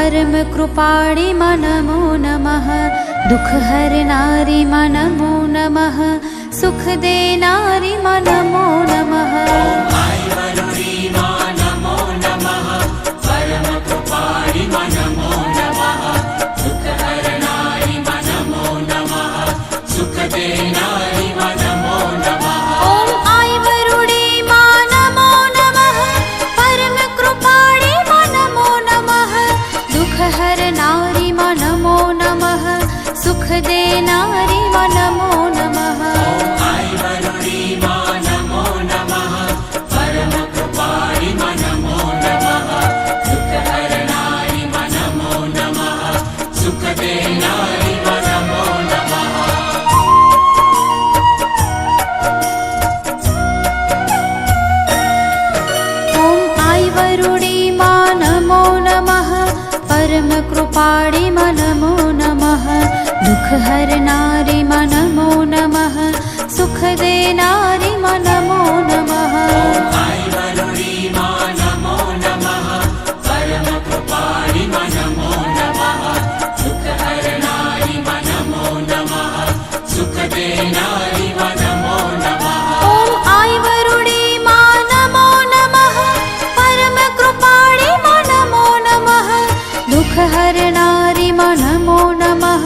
परम कृपाणि नमो नमः। दुख हरनारि नमो नमः। सुख देनारि नमो नमः। नमो नमः। परम कृपाणि नमो नमः। दुख हरनारि नमो नमः। सुख देनारि नमो नमः। ॐ आय वरुणे नमो नमः। परम कृपाणि नमो नमः। दुख हरनारि नमो नमः। सुख देनारि नमो नमः। नमो नमः। परम कृपाणि नमो नमः। दुख हरनारि नमो नमः। सुख देनारि नमो नमः। ॐ आय वरुणे नमो नमः। परम कृपाणि नमो नमः। दुख हरनारि नमो नमः। सुख देनारि नमो नमः। नमो नमः। परम कृपाणि नमो नमः। दुख हरनारि नमो नमः। सुख देनारि नमो नमः। ॐ आय वरुणे नमो नमः। परम कृपाणि नमो नमः। दुख हरनारि नमो नमः।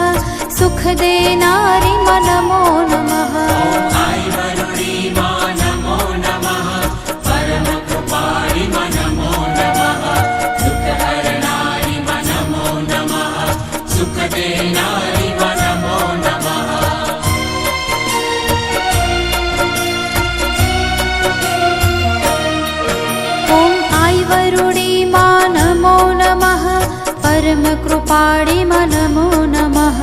सुख देनारि नमो नमः। नमो नमः। परम कृपाणि नमो नमः। दुख हरनारि नमो नमः। सुख देनारि नमो नमः। ॐ आय वरुणे नमो नमः। परम कृपाणि नमो नमः।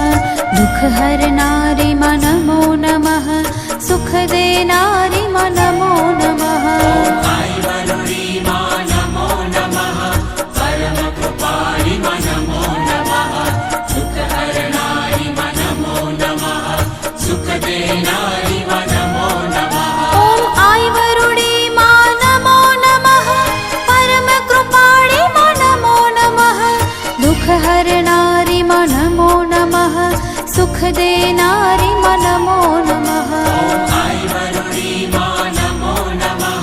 दुख हरनारि नमो नमः। सुख देनारि नमो नमः। नमो नमः। परम कृपाणि नमो नमः। दुख हरनारि नमो नमः। सुख देनारि नमो नमः। ॐ आय वरुणे नमो नमः। परम कृपाणि नमो नमः। दुख हरनारि नमो नमः। सुख देनारि नमो नमः। नमो नमः।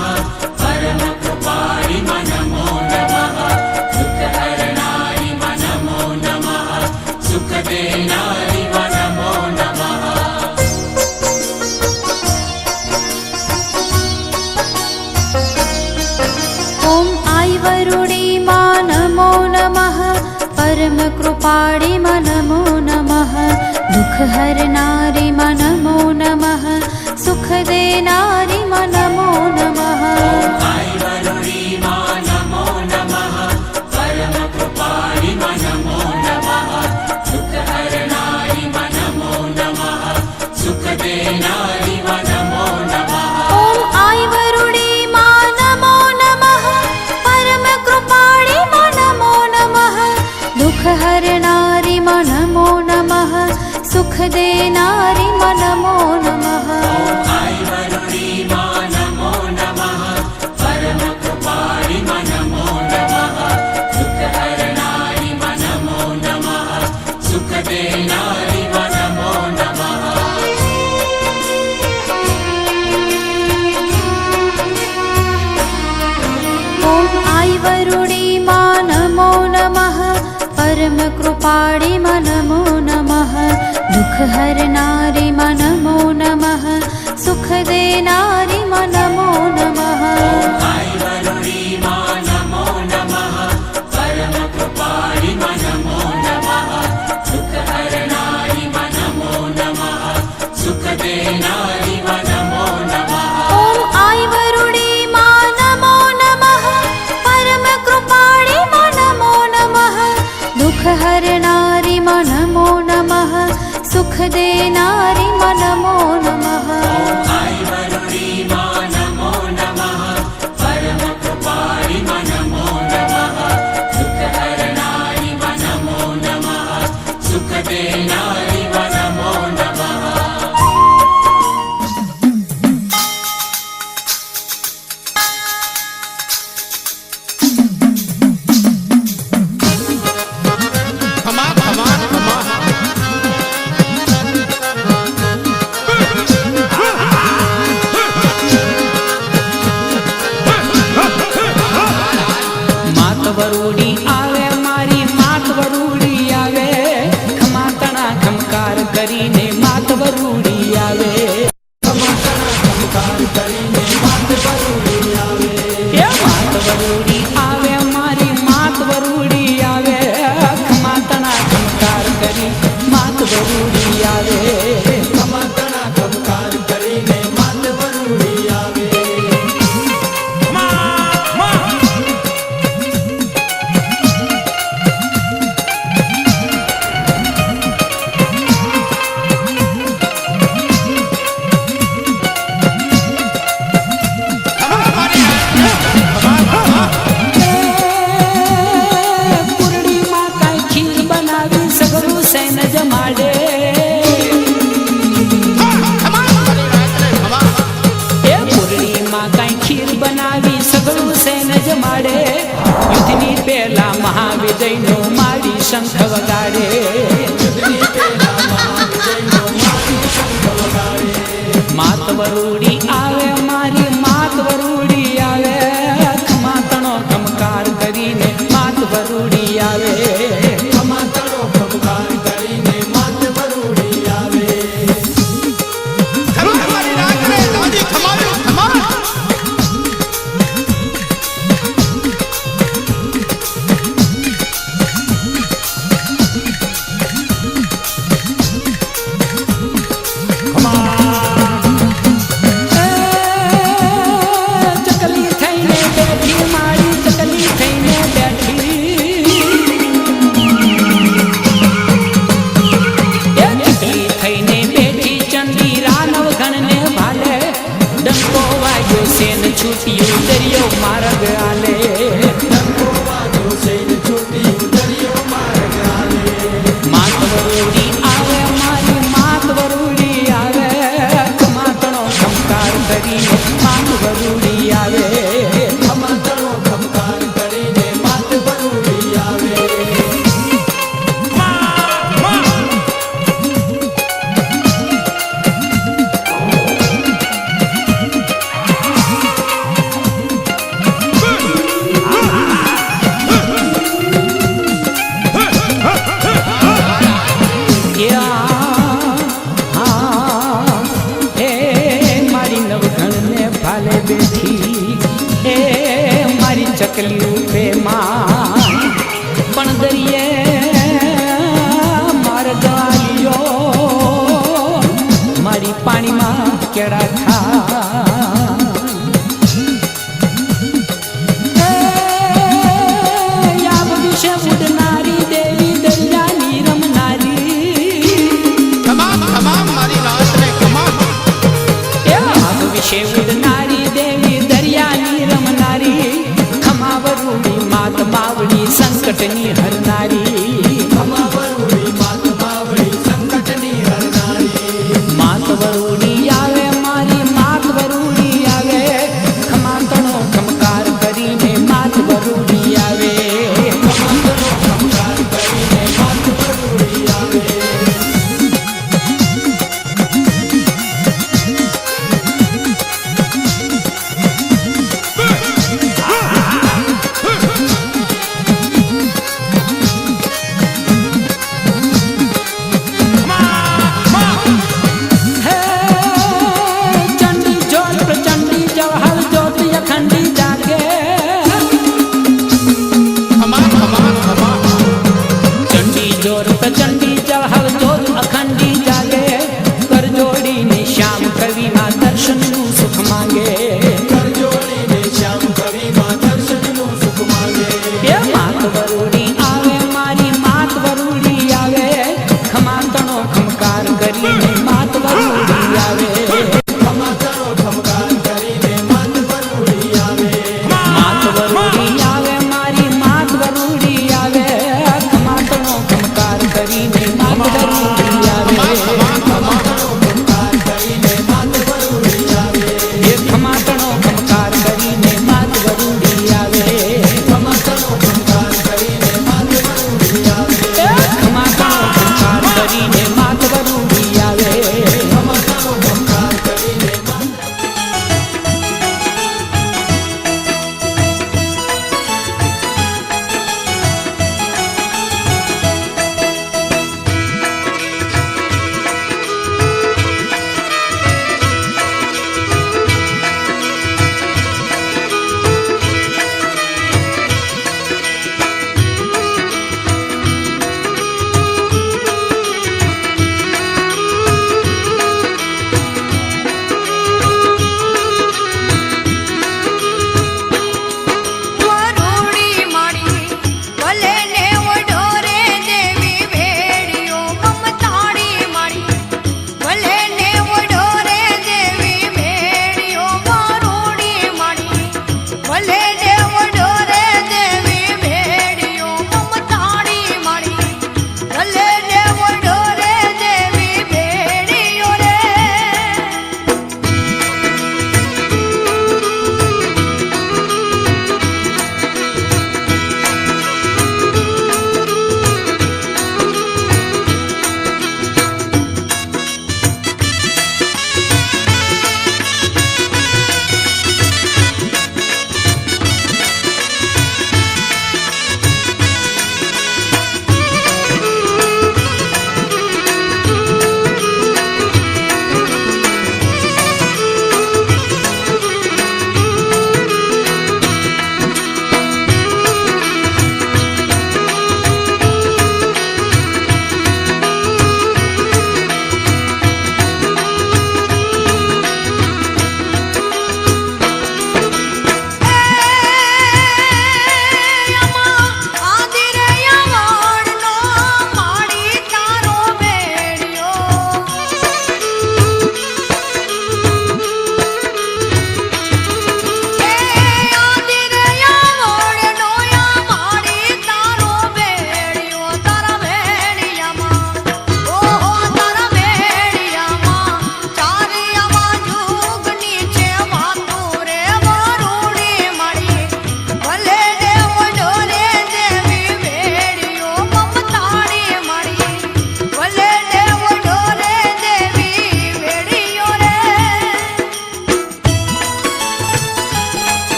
परम कृपाणि नमो नमः। दुख हरनारि नमो नमः। सुख देनारि नमो नमः। ॐ आय वरुणे नमो नमः। परम कृपाणि नमो नमः। दुख हरनारि नमो नमः। सुख देनारि नमो नमः। नमो नमः। परम कृपाणि नमो नमः। दुख हरनारि नमो नमः। सुख देनारि नमो नमः। ॐ आय वरुणे नमो नमः। परम कृपाणि नमो नमः। दुख हरनारि नमो नमः। सुख देनारि नमो नमः। नमो नमः। परम कृपाणि नमो नमः। दुख हरनारि नमो नमः। सुख देनारि नमो नमः। ॐ आय वरुणे नमो नमः। परम कृपाणि नमो नमः। दुख हरनारि नमो नमः। सुख देनारि नमो नमः। नमो नमः। परम कृपाणि नमो नमः। दुख हरनारि नमो नमः। सुख देनारि नमो नमः। ॐ आय वरुणे नमो नमः। परम कृपाणि नमो नमः। दुख हरनारि नमो नमः। सुख देनारि नमो नमः। नमो नमः। परम कृपाणि नमो नमः। दुख हरनारि नमो नमः। सुख देनारि नमो नमः। શંખ વગાડે માત વરુડી આવે મારી માત વરુડી આવે ખમાતણો ખમકાર કરીને માત વરુડી આવે છૂટ્યું દરિયો માર્ગ આલે માત વરુડી આવે મારી માત વરુડી આવે ખમાતણો ખમકાર કરીને માત વરુડી આવે ચકલી ઉભે માં પણ દરિયે માર્ગ આલ્યો મારી પાણીમાં કેળા ખાય વિશે ઉડનારી દેવી દરિયાની રમનારી મારી રાત્રે વિશે ઉડનારી દેવી દરિયાની રમનારી વરુડી માત માવડી સંકટની હરનારી માત વરુડી આવે મારી માત વરુડી આવે ખમાતણો ખમકાર કરીને માત વરુડી આવે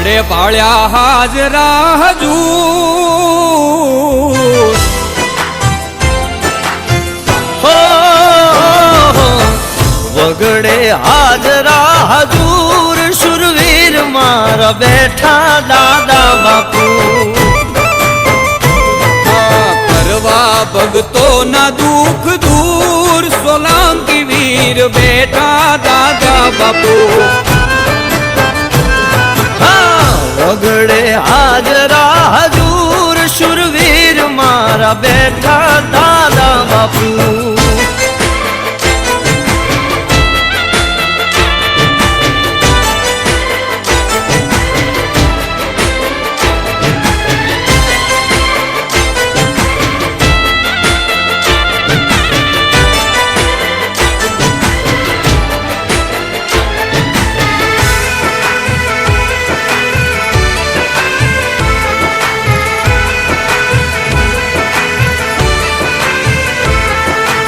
વગડે પાળ્યા હાજરા હજૂર. હો વગડે હાજરા હજૂર શુરવીર મારા બેઠા દાદા બાપુ. કરવા ભગતો ના દુઃખ દૂર સોલંકી વીર બેઠા દાદા બાપુ. વગડે હાજરા હજૂર શુરવીર મારા બેઠા દાદા બાપુ.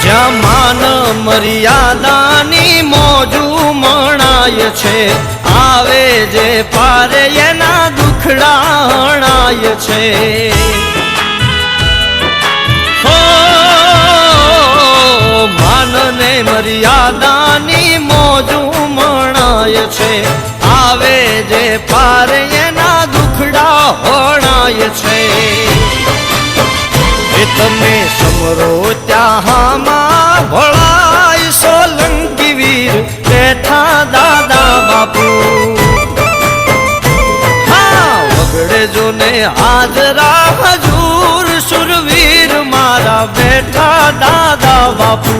જ્યાં માન મર્યાદાની મોજું મણાય છે, આવે જે પારે એના દુખડા હણાય છે. હો માનને મર્યાદાની મોજું મણાય છે, આવે જે પારે એના દુખડા હણાય છે. તમે સમરો ત્યાંમાં ભળાય સોલંકી વીર બેઠા દાદા બાપુ. હા વગડે જો ને હાજરા હજૂર શુરવીર મારા બેઠા દાદા બાપુ.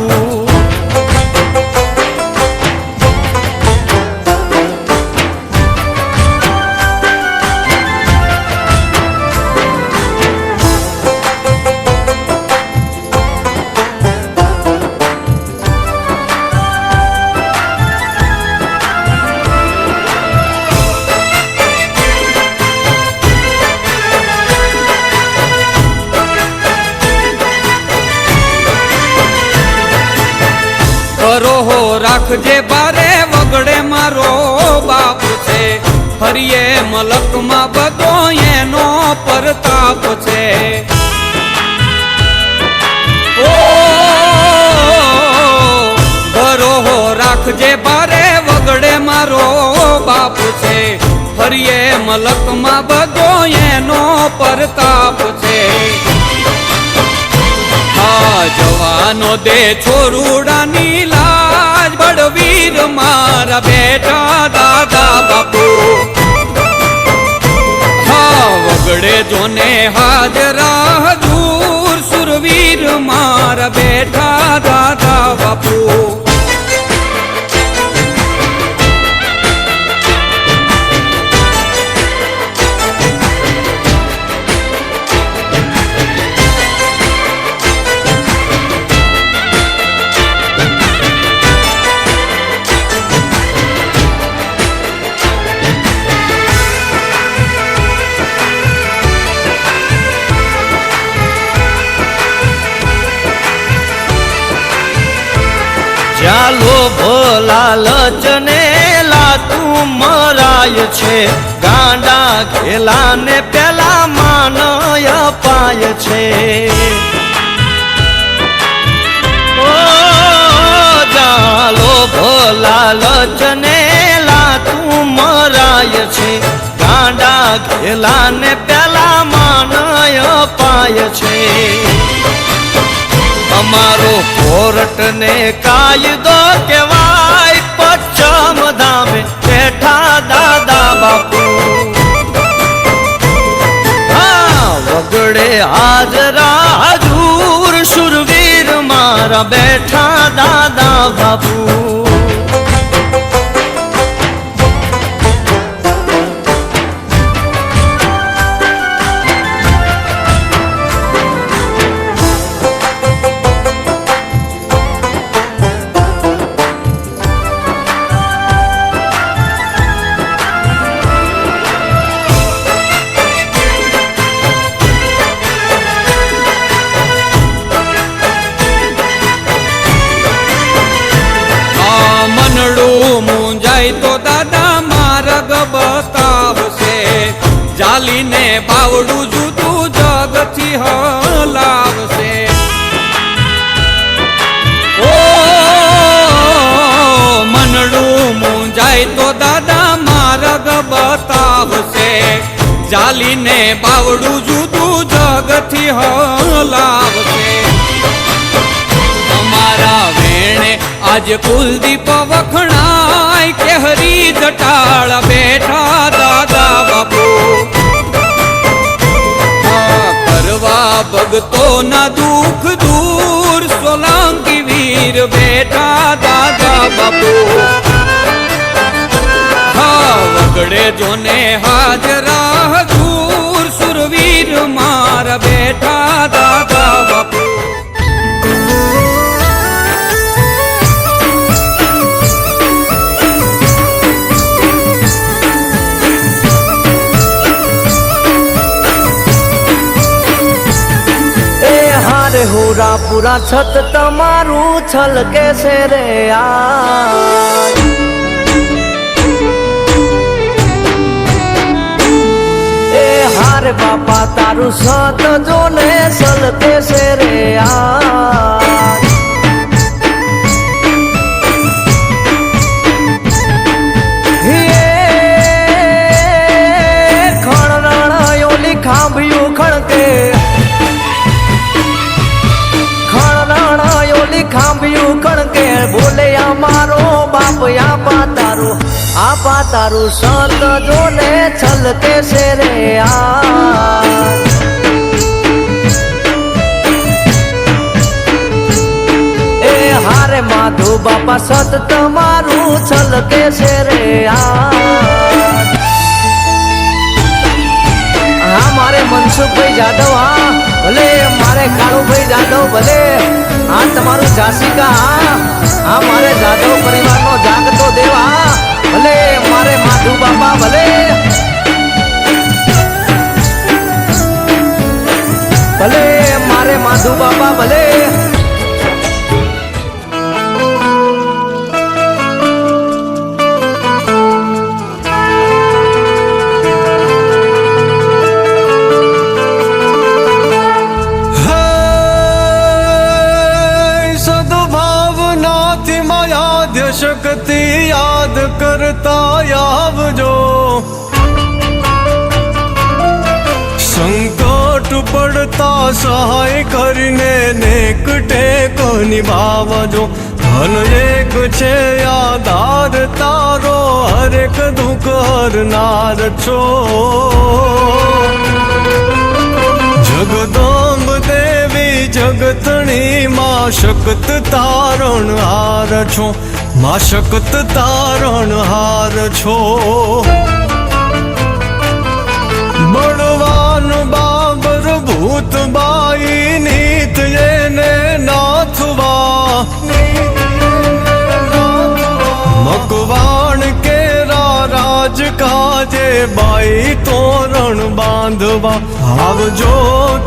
રોહો રાખજે બારે વગડે મારો બાપ છે, હરિયે મલકમાં બધો એનો પરતાપ છે. ઓ રોહો રાખજે બારે વગડે મારો બાપ છે, હરિયે મલકમાં બધો એનો પરતાપ છે. જવાનો દે છોરુડાની લાજ બળવીર મારા બેઠા દાદા બાપુ. હા વગડે જોને હાજરા હજૂર સુરવીર મારા બેઠા દાદા બાપુ. ચાલો ભોલાલચ ને લાતું મરાય છે, ગાંડા ખેલાને પેલા માન અપાય છે. ઓ ચાલો ભોલાલચ ને લાતું મરાય છે, ગાંડા ખેલાને પેલા માન અપાય છે. અમારો કોર્ટ ને કાયદો કેવાય પશ્ચિમ ધામે બેઠા દાદા બાપુ. હા વગડે હાજરા હજૂર શુરવીર મારા બેઠા દાદા બાપુ. મૂંઝાય તો દાદા માર્ગ બતાવશે, ચાલીને બાવડું જુદું જગથી હલાવશે. ઓ મનડું મૂંઝાય તો દાદા માર્ગ બતાવશે. ચાલીને બાવડું જુદું જગથી હલાવશે. અમારા વેણે આજ કુલદીપ વખણાય કે હરી જટાળ બેઠા દાદા બાપુ. કરવા ભગતોના દુઃખ દૂર સોલંકી વીર બેઠા દાદા બાપુ. વગડે જોને હાજરા હજૂર સુરવીર મારા બેઠા દાદા બાપુ. હોરા પૂરા છત તમારું છલકે છે રે આ. એ હારે બાપા તારું સત જોને છલકે છે રે આ. ખણરણયોલી ખાંભ્યું ખણકે ખાંભ્યું કણકે બોલે અમારો બાપ આપા તારું સંત જોને છલકે છે રે આ. એ હારે માધુ બાપા સત તમારું છલકે છે રે આ. હા મારે મનસુખભાઈ જાદવ, હા ભલે મારે કાળુભાઈ જાદવ, ભલે હા તમારું જાસિકા, હા મારે જાદવ પરિવારનો જાગતો દેવ, હા ભલે મારે માધુ બાપા, ભલે ભલે મારે માધુ બાપા, ભલે શક્તિ યાદ કરતા આવજો. સંકટ પડતા સહાય કરીને નેક ટેકો નિભાવજો. ધન એક છે આધાર તારો, હરેક દુઃખ હરનાર છો. જગદંબ દેવી જગતણી માં શક્ત તારણ હાર છો. માં શક્ત તારણ હાર છો. બળવાન બાબર ભૂત બાઈ નીત એને નાથવા. મકવાણ કેરા રાજ કાજે બાઈ તોરણ બાંધવા. આવજો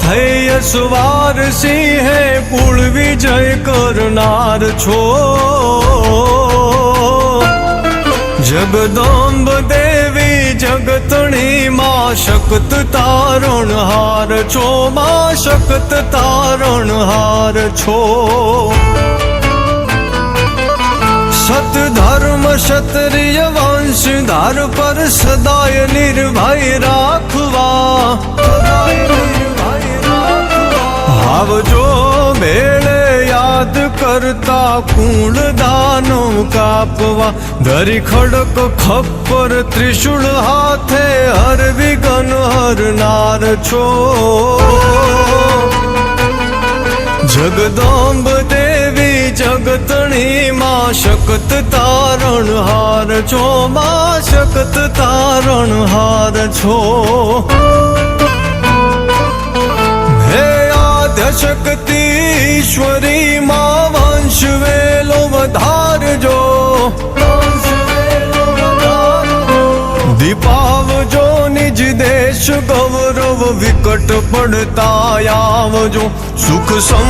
થઈ સવાર સિંહે કુળ વિજય કરનાર છો. જગદંબ દેવી જગતણી માં શક્ત તારણ હાર છો. માં શક્ત તારણ હાર છો. સત ધર્મ ક્ષત્રિય વંશધાર પર સદાય નિર્ભય રાખવા. આવજો મેળે યાદ કરતા કુળ દાનો કાપવા. ધરી ખડક ખપ્પર ત્રિશુળ હાથે હર વિઘ્ન હરનાર છો. જગદંબ દેવી જગતણી માં શક્ત તારણ હાર છો. માં શક્ત તારણ હાર છો. હે આદ્ય શક્તિ ઈશ્વરી માં વંશ વેલો વધારજો. દીપાવજો નિજ દેશ ગૌરવ વિકટ પડતા આવજો. સુખ સમ